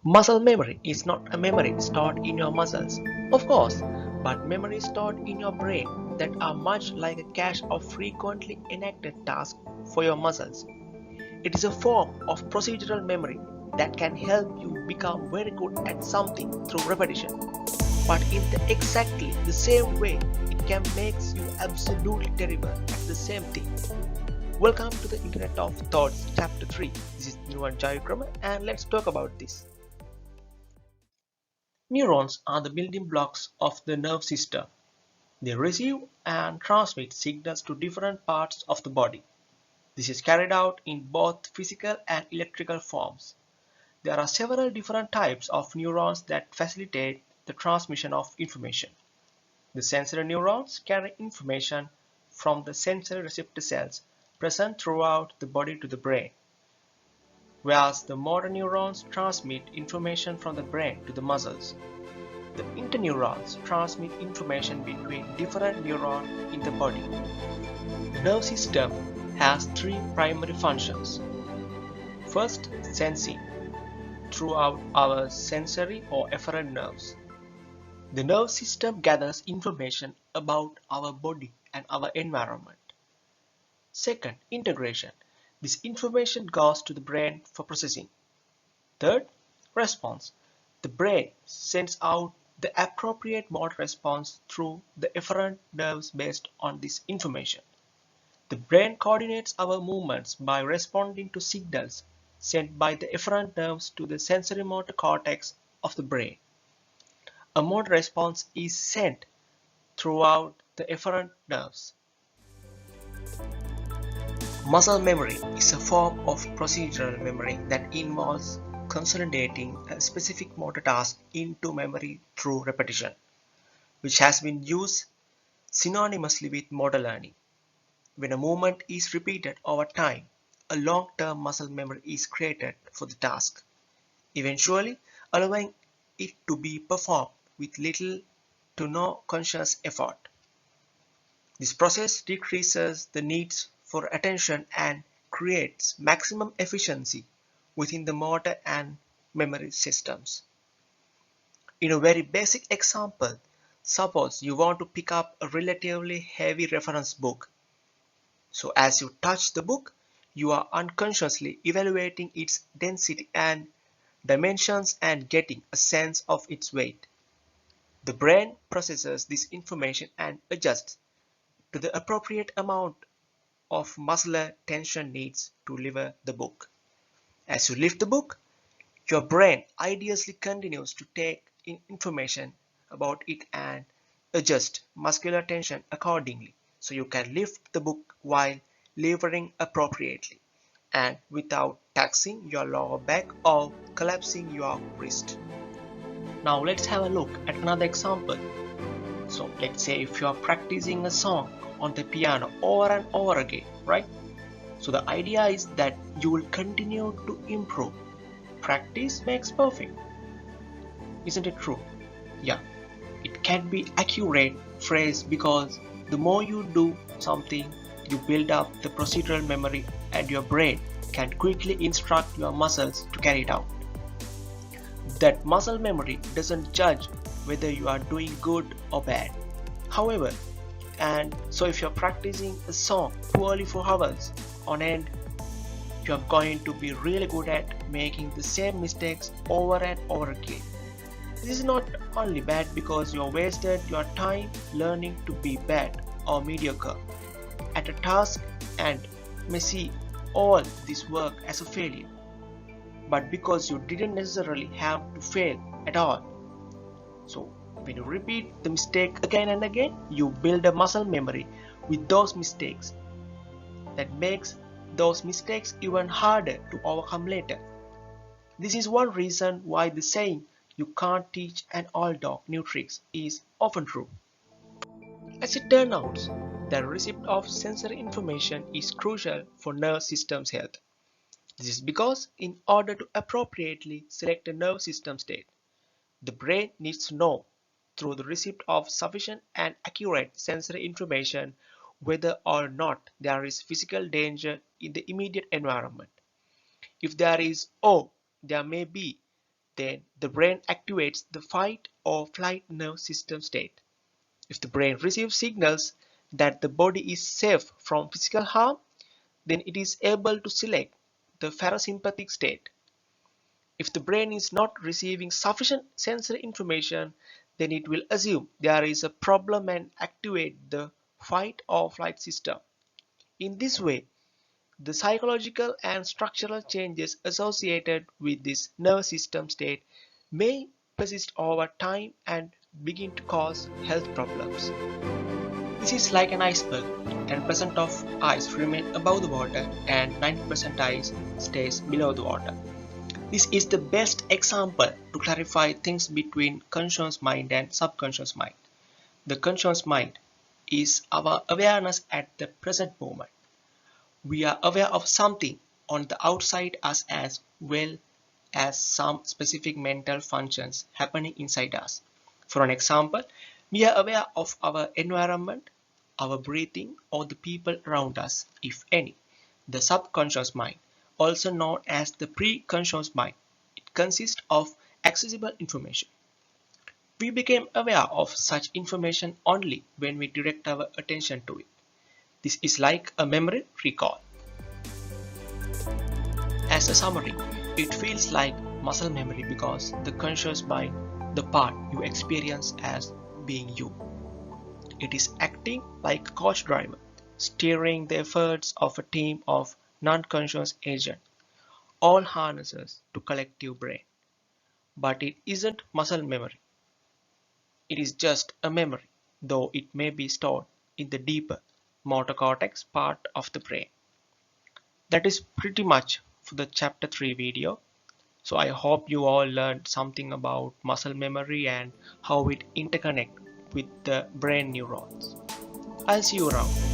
Muscle memory is not a memory stored in your muscles, of course, but memory stored in your brain that are much like a cache of frequently enacted tasks for your muscles. It is a form of procedural memory that can help you become very good at something through repetition, but in exactly the same way, it can make you absolutely terrible at the same thing. Welcome to the Internet of Thoughts Chapter 3. This is Nuwan Jayakrama and let's talk about this. Neurons are the building blocks of the nerve system. They receive and transmit signals to different parts of the body. This is carried out in both physical and electrical forms. There are several different types of neurons that facilitate the transmission of information. The sensory neurons carry information from the sensory receptor cells present throughout the body to the brain, whereas the motor neurons transmit information from the brain to the muscles. The interneurons transmit information between different neurons in the body. The nerve system has three primary functions. First, sensing throughout our sensory or efferent nerves. The nerve system gathers information about our body and our environment. Second, integration. This information goes to the brain for processing. Third, response. The brain sends out the appropriate motor response through the efferent nerves based on this information. The brain coordinates our movements by responding to signals sent by the efferent nerves to the sensorimotor cortex of the brain. A motor response is sent throughout the efferent nerves. Muscle memory is a form of procedural memory that involves consolidating a specific motor task into memory through repetition, which has been used synonymously with motor learning. When a movement is repeated over time, a long-term muscle memory is created for the task, eventually allowing it to be performed with little to no conscious effort. This process decreases the needs for attention and creates maximum efficiency within the motor and memory systems. In a very basic example, suppose you want to pick up a relatively heavy reference book. So as you touch the book, you are unconsciously evaluating its density and dimensions and getting a sense of its weight. The brain processes this information and adjusts to the appropriate amount of muscular tension needs to lift the book. As you lift the book, your brain ideally continues to take in information about it and adjust muscular tension accordingly so you can lift the book while levering appropriately and without taxing your lower back or collapsing your wrist. Now let's have a look at another example. So let's say if you are practicing a song on the piano over and over again, right? So the idea is that you will continue to improve. Practice makes perfect. Isn't it true? Yeah, it can be accurate phrase because the more you do something, you build up the procedural memory and your brain can quickly instruct your muscles to carry it out. That muscle memory doesn't judge whether you are doing good or bad. However, and so if you're practicing a song poorly for hours on end, you're going to be really good at making the same mistakes over and over again. This is not only bad because you wasted your time learning to be bad or mediocre at a task and may see all this work as a failure, but because you didn't necessarily have to fail at all. So when you repeat the mistake again and again, you build a muscle memory with those mistakes that makes those mistakes even harder to overcome later. This is one reason why the saying "you can't teach an old dog new tricks" is often true. As it turns out, the receipt of sensory information is crucial for nerve system's health. This is because in order to appropriately select a nerve system state, the brain needs to know through the receipt of sufficient and accurate sensory information whether or not there is physical danger in the immediate environment. If there is, or there may be, then the brain activates the fight or flight nerve system state. If the brain receives signals that the body is safe from physical harm, then it is able to select the parasympathetic state. If the brain is not receiving sufficient sensory information, then it will assume there is a problem and activate the fight or flight system. In this way, the psychological and structural changes associated with this nervous system state may persist over time and begin to cause health problems. This is like an iceberg. 10% of ice remains above the water and 90% ice stays below the water. This is the best example to clarify things between conscious mind and subconscious mind. The conscious mind is our awareness at the present moment. We are aware of something on the outside us as well as some specific mental functions happening inside us. For an example, we are aware of our environment, our breathing, or the people around us, if any. The subconscious mind, also known as the pre-conscious mind, it consists of accessible information. We become aware of such information only when we direct our attention to it. This is like a memory recall. As a summary, it feels like muscle memory because the conscious mind, the part you experience as being you. It is acting like a coach driver, steering the efforts of a team of non-conscious agents, all harnesses to collective brain. But it isn't muscle memory. It is just a memory, though it may be stored in the deeper motor cortex part of the brain. That is pretty much for the chapter 3 video. So I hope you all learned something about muscle memory and how it interconnects with the brain neurons. I'll see you around.